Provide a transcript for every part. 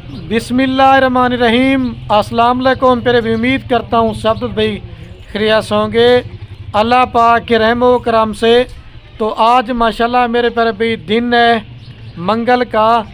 बिस्मिल्लाहिर्रहमानिर्रहीम। अस्सलाम वालेकुम। फिर भी उम्मीद करता हूँ सब भाई खैरियत होंगे अल्लाह पाक के रहमो करम से। तो आज माशाल्लाह मेरे प्यारे भाई दिन है मंगल का,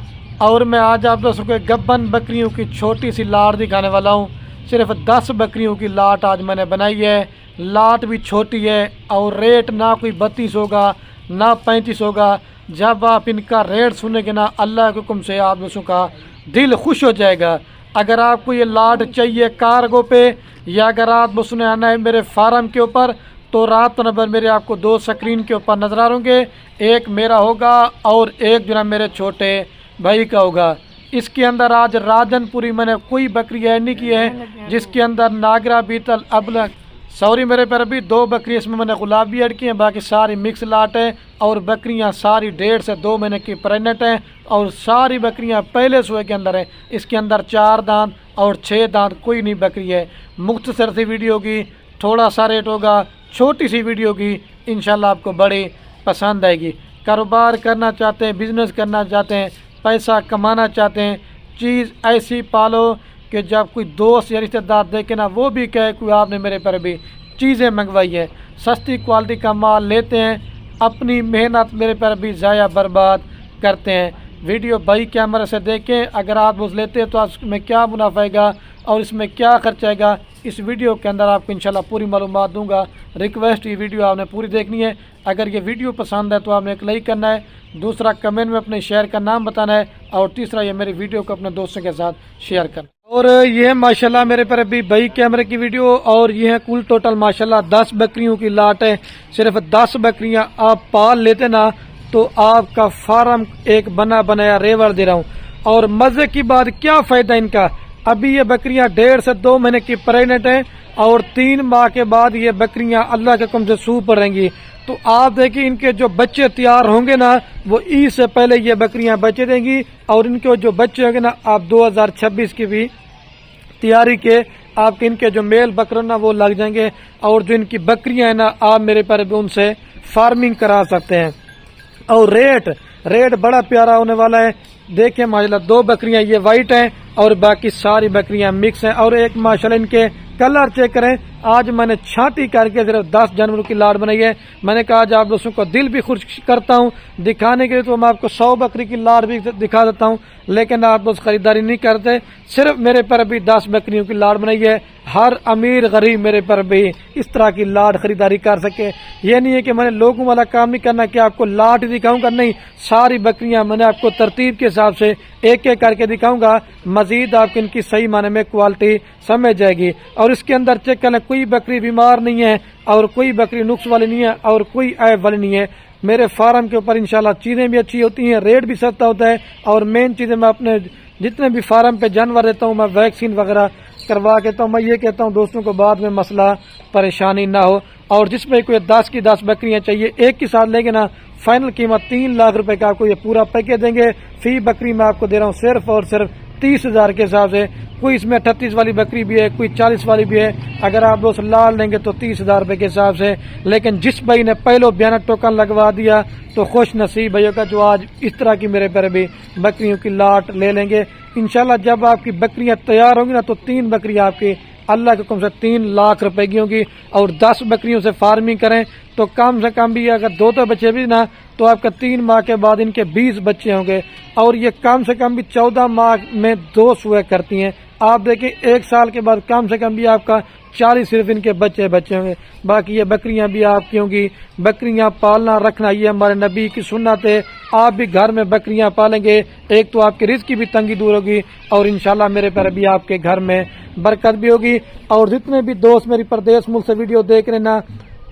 और मैं आज आप दोस्तों को गब्बन बकरियों की छोटी सी लाट दिखाने वाला हूँ। सिर्फ 10 बकरियों की लाट आज मैंने बनाई है। लाट भी छोटी है और रेट ना कोई 32 होगा ना 35 होगा। जब आप इनका रेट सुनेंगे ना, अल्लाह के हुक्म से आप दोस्तों का दिल खुश हो जाएगा। अगर आपको ये लाट चाहिए कार्गो पे, या अगर आप सुने आना है मेरे फार्म के ऊपर, तो रात नंबर मेरे आपको 2 स्क्रीन के ऊपर नजर आ होंगे। एक मेरा होगा और एक जो ना मेरे छोटे भाई का होगा। इसके अंदर आज राजनपुरी मैंने कोई बकरी ऐड नहीं की है, जिसके अंदर नागरा बीतल अबला सॉरी मेरे पर अभी 2 बकरी इसमें मैंने गुलाबी ऐड की हैं, बाकी सारी मिक्स लाट है। और बकरियां सारी 1.5 से 2 महीने की प्रेगनेंट हैं और सारी बकरियां पहले सुए के अंदर हैं। इसके अंदर 4 दांत और 6 दांत कोई नहीं बकरी है। मुख्तसर सी वीडियो की, थोड़ा सा रेट होगा, छोटी सी वीडियो की, इंशाल्लाह आपको बड़ी पसंद आएगी। कारोबार करना चाहते हैं, बिजनेस करना चाहते हैं, पैसा कमाना चाहते हैं, चीज़ ऐसी पालो कि जब कोई दोस्त या रिश्तेदार देखे ना, वो भी कहे कोई आपने मेरे पर भी चीज़ें मंगवाई है। सस्ती क्वालिटी का माल लेते हैं, अपनी मेहनत मेरे पर भी ज़ाया बर्बाद करते हैं। वीडियो भाई कैमरे से देखें। अगर आप उस लेते हैं तो इसमें क्या मुनाफा आएगा और इसमें क्या खर्च आएगा, इस वीडियो के अंदर आपको इंशाल्लाह पूरी मालूमात दूंगा। रिक्वेस्ट, ये वीडियो आपने पूरी देखनी है। अगर ये वीडियो पसंद है तो आपने एक लाइक करना है, दूसरा कमेंट में अपने शहर का नाम बताना है, और तीसरा ये मेरी वीडियो को अपने दोस्तों के साथ शेयर करना। और ये है माशाल्लाह मेरे पर अभी भाई कैमरे की वीडियो, और ये है कुल टोटल माशाल्लाह 10 बकरियों की लाट है। सिर्फ 10 बकरियां आप पाल लेते ना तो आपका फार्म एक बना बनाया रेवड़ दे रहा हूँ। और मजे की बात, क्या फायदा इनका, अभी ये बकरियां 1.5 से 2 महीने की प्रेगनेंट हैं और 3 माह के बाद ये बकरियां अल्लाह के हुक्म से सूह पड़ेंगी। तो आप देखिए इनके जो बच्चे तैयार होंगे ना, वो ईद से पहले ये बकरियां बच्चे देंगी। और इनके जो बच्चे होंगे ना, आप 2026 की भी तैयारी के आपके इनके जो मेल बकरे ना वो लग जाएंगे। और जो इनकी बकरियां हैं ना, आप मेरे पर भी उनसे फार्मिंग करा सकते हैं। और रेट बड़ा प्यारा होने वाला है। देखिए माशाल्लाह 2 बकरियां ये वाइट हैं और बाकी सारी बकरियां मिक्स हैं। और एक माशाल्लाह इनके कलर चेक करें। आज मैंने छांटी करके सिर्फ 10 जानवरों की लाट बनाई है। मैंने कहा आज आप दोस्तों को दिल भी खुश करता हूं दिखाने के लिए, तो मैं आपको 100 बकरी की लाट भी दिखा देता हूं, लेकिन आप दोस्त खरीदारी नहीं करते। सिर्फ मेरे पर भी 10 बकरियों की लाट बनाई है। हर अमीर गरीब मेरे पर भी इस तरह की लाट खरीदारी कर सके। ये नहीं है कि मैंने लोगों वाला काम नहीं करना कि आपको लाट दिखाऊंगा, नहीं, सारी बकरियां मैंने आपको तरतीब के हिसाब से एक एक करके दिखाऊंगा। मजीद आपको इनकी सही माने में क्वालिटी समझ जाएगी। और इसके अंदर चेक करना, कोई बकरी बीमार नहीं है और कोई बकरी नुक्स वाली नहीं है और कोई ऐब वाली नहीं है। मेरे फार्म के ऊपर इंशाल्लाह चीजें भी अच्छी होती हैं, रेट भी सस्ता होता है। और मेन चीजें मैं अपने जितने भी फार्म पे जानवर रहता हूँ, मैं वैक्सीन वगैरह करवा के तो मैं ये कहता हूँ दोस्तों को बाद में मसला परेशानी ना हो। और जिसमें कोई 10 की 10 बकरियां चाहिए एक के साथ लेंगे ना, फाइनल कीमत 3 लाख रुपए का आपको ये पूरा पैकेज देंगे। फी बकरी मैं आपको दे रहा हूँ सिर्फ और सिर्फ 30,000 के हिसाब से। कोई इसमें 38 वाली बकरी भी है, कोई 40 वाली भी है। अगर आप दोस्त लाल लेंगे तो 30,000 रुपए के हिसाब से। लेकिन जिस भाई ने पहले बयाना टोकन लगवा दिया तो खुश नसीब भैया का, जो आज इस तरह की मेरे पर भी बकरियों की लाट ले लेंगे इंशाल्लाह। जब आपकी बकरियां तैयार होंगी ना, तो 3 बकरियां आपकी अल्लाह के हुक्म से 3 लाख रुपए की होंगी। और 10 बकरियों से फार्मिंग करें तो कम से कम भी अगर 2 बच्चे भी ना, तो आपका 3 माह के बाद इनके 20 बच्चे होंगे। और ये कम से कम भी 14 माह में 2 सुए करती हैं। आप देखें 1 साल के बाद कम से कम भी आपका 40 सिर्फ इनके बच्चे होंगे। बाकी ये बकरियां भी आपकी होंगी। बकरियां पालना रखना ये हमारे नबी की सुन्नत है। आप भी घर में बकरियां पालेंगे, एक तो आपकी रिस्क की भी तंगी दूर होगी और इंशाल्लाह मेरे पर भी आपके घर में बरकत भी होगी। और जितने भी दोस्त मेरी प्रदेश मुल्क से वीडियो देख रहे ना,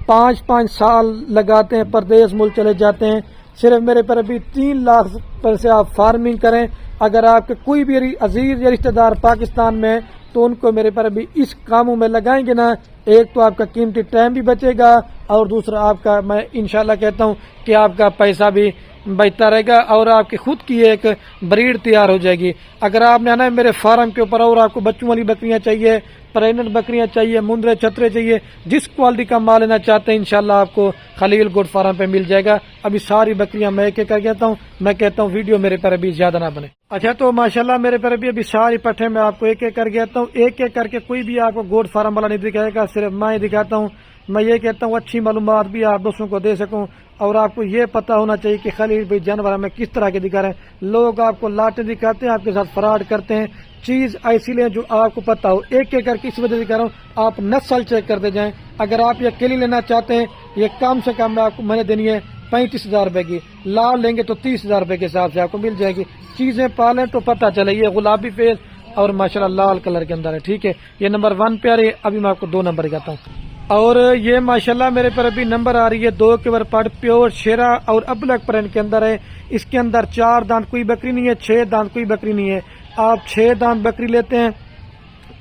5-5 साल लगाते हैं, प्रदेश मुल्क चले जाते हैं, सिर्फ मेरे पर अभी 3 लाख पर से आप फार्मिंग करें। अगर आपके कोई भी अजीज या रिश्तेदार पाकिस्तान में, तो उनको मेरे पर अभी इस कामों में लगाएंगे ना, एक तो आपका कीमती टाइम भी बचेगा और दूसरा आपका, मैं इंशाल्लाह कहता हूं कि आपका पैसा भी बचता रहेगा और आपकी खुद की एक ब्रीड तैयार हो जाएगी। अगर आपने आना है मेरे फार्म के ऊपर और आपको बच्चों वाली बकरियां चाहिए प्रेग्नेंट बकरियां चाहिए, मुंदरे छतरे चाहिए, जिस क्वालिटी का माल लेना चाहते हैं इंशाल्लाह आपको खलील गोट फार्म पे मिल जाएगा। अभी सारी बकरियां मैं एक एक कर कहता हूँ, मैं कहता हूँ वीडियो मेरे पर अभी ज्यादा ना बने। अच्छा तो माशाल्लाह मेरे पर अभी सारी पट्टे में आपको एक एक कर कहता हूँ, एक एक करके कोई भी आपको गोट फार्म वाला नहीं दिखाएगा, सिर्फ मैं ही दिखाता हूँ। मैं ये कहता हूँ अच्छी मालूमात भी आप दोस्तों को दे सकूं, और आपको ये पता होना चाहिए कि खलील भाई जानवर हमें किस तरह के दिखा रहे हैं। लोग आपको लाटे दिखाते हैं, आपके साथ फ्रॉड करते हैं। चीज ऐसी लें जो आपको पता हो। एक एक करके इस वजह दिखा रहा हूँ, आप नस्ल चेक करते जाएं। अगर आप ये अकेली लेना चाहते हैं, ये कम से कम आपको मैंने देनी है 35,000 रुपए की, लाल लेंगे तो 30,000 रुपए के हिसाब से आपको मिल जाएगी। चीजें पालें तो पता चले। ये गुलाबी फेस और माशाल्लाह लाल कलर के अंदर है, ठीक है। ये नंबर 1 पे आ रही है। अभी मैं आपको 2 नंबर दिखाता हूँ। और ये माशाल्लाह मेरे पर अभी नंबर आ रही है 2 के ऊपर पट प्योर शेरा और अबलक प्रिंट के अंदर है। इसके अंदर 4 दांत कोई बकरी नहीं है, 6 दांत कोई बकरी नहीं है। आप 6 दांत बकरी लेते हैं,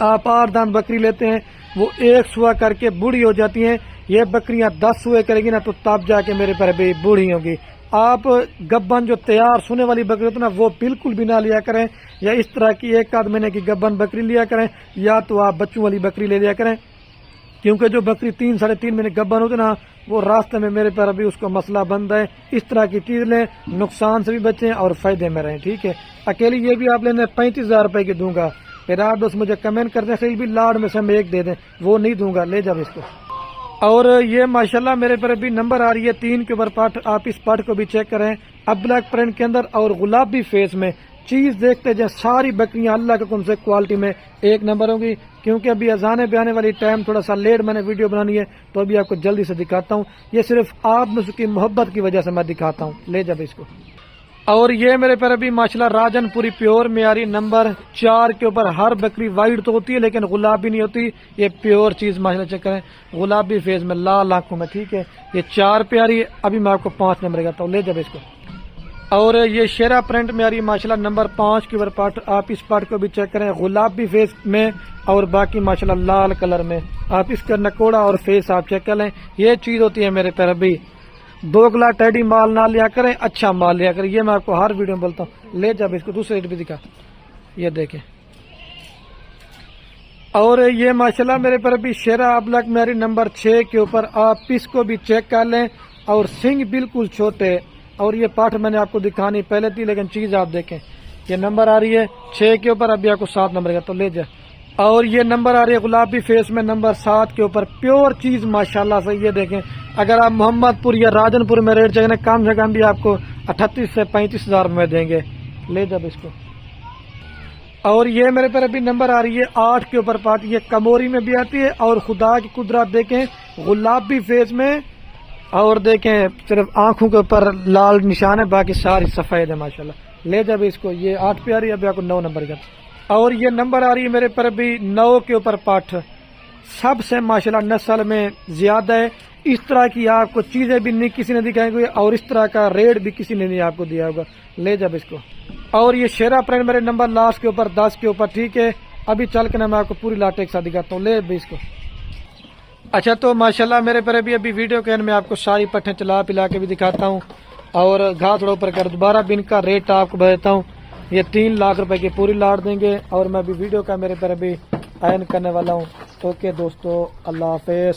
आप 8 दांत बकरी लेते हैं, वो 1 सुआ करके बूढ़ी हो जाती हैं। ये बकरियां 10 सुए करेगी ना तो तब जाके मेरे पर अभी बूढ़ी होगी। आप गब्बन जो तैयार सोने वाली बकरी होती है ना, वो बिल्कुल भी ना लिया करें, या इस तरह की 1 आध महीने की गब्बन बकरी लिया करें, या तो आप बच्चों वाली बकरी ले लिया करें। क्योंकि जो बकरी 3 साढ़े 3 महीने गब्बन होती ना, वो रास्ते में मेरे पर अभी उसको मसला बंद है। इस तरह की चीज लें, नुकसान से भी बचें और फायदे में रहें, ठीक है। अकेली ये भी आप लेने 35,000 रुपए की दूंगा, फिर आप दोस्त मुझे कमेंट करते हैं भी लाड में से हम 1 दे दें, वो नहीं दूंगा, ले जाओ इसको। और ये माशाल्लाह मेरे पर अभी नंबर आ रही है 3 के ऊपर पाठ। आप इस पाठ को भी चेक करें, अब ब्लैक प्रिंट के अंदर और गुलाबी फेस में। चीज देखते जाए, सारी बकरियां अल्लाह के हुक्म से क्वालिटी में 1 नंबर होगी। क्योंकि अभी अजाने पे आने वाली टाइम थोड़ा सा लेट मैंने वीडियो बनानी है, तो अभी आपको जल्दी से दिखाता हूँ। ये सिर्फ आप में की मोहब्बत की वजह से मैं दिखाता हूँ, ले जाओ इसको। और ये मेरे पर अभी माशाल्लाह राजनपुरी प्योर में आ रही नंबर 4 के ऊपर। हर बकरी वाइट तो होती है लेकिन गुलाबी नहीं होती, ये प्योर चीज माशाल्लाह चेक करें, गुलाबी फेस में लाल आंखों में, ठीक है। ये 4 पे आ रही है। अभी मैं आपको 5 नंबर कहता हूँ, ले जाओ इसको। और ये शेरा प्रिंट में आ रही है माशाल्लाह नंबर 5 के ऊपर पार्ट। आप इस पार्ट को भी चेक करें, गुलाबी फेस में और बाकी माशाल्लाह लाल कलर में। आप इसका नकोड़ा और फेस आप चेक कर लें। ये चीज होती है मेरे पर अभी 2 गला टेडी माल ना लिया करें, अच्छा माल लिया करें। ये मैं आपको हर वीडियो में बोलता हूँ, ले जाओ इसको। दूसरे रेट भी दिखा, ये देखें। और ये माशाल्लाह मेरे पर अभी शेरा अबलक मेरी नंबर 6 के ऊपर। आप इसको भी चेक कर लें, और सिंग बिल्कुल छोटे। और ये पाठ मैंने आपको दिखानी पहले थी, लेकिन चीज आप देखें। ये नंबर आ रही है 6 के ऊपर, अभी आपको 7 नंबर का, तो ले जाए। और ये नंबर आ रही है गुलाबी फेस में नंबर 7 के ऊपर। प्योर चीज माशाल्लाह से, ये देखें। अगर आप मोहम्मदपुर या राजनपुर में रेट चाहिए, कम से कम भी आपको 38 से 35,000 में देंगे, ले जाओ इसको। और ये मेरे पर अभी नंबर आ रही है 8 के ऊपर पार्ट। ये कमोरी में भी आती है, और खुदा की कुदरत देखें, गुलाबी फेस में, और देखें सिर्फ आंखों के ऊपर लाल निशान है, बाकी सारी सफेद है माशाल्लाह। ले जाओ इसको। ये 8 पे आ रही है, अभी आपको 9 नंबर का। और ये नंबर आ रही है मेरे पर अभी 9 के ऊपर पाठ। सबसे माशाल्लाह नस्ल में ज्यादा है। इस तरह की आपको चीजें भी नहीं किसी ने दिखाई हुई, और इस तरह का रेट भी किसी ने नहीं आपको दिया होगा, ले जाओ इसको। और ये शेरा प्रिंट मेरे नंबर लास्ट के ऊपर 10 के ऊपर, ठीक है। अभी चल के ना मैं आपको पूरी लाटे एक साथ दिखाता हूँ, ले इसको। अच्छा तो माशाल्लाह मेरे पर अभी वीडियो के एंड में आपको सारी पट्टें चला पिला के भी दिखाता हूँ, और घास थोड़ा ऊपर कर दोबारा भी इनका रेट आपको बताता हूँ। ये 3 लाख रुपए की पूरी लाट देंगे, और मैं अभी वीडियो का मेरे पर अभी एंड करने वाला हूँ। ओके दोस्तों, अल्लाह हाफिज।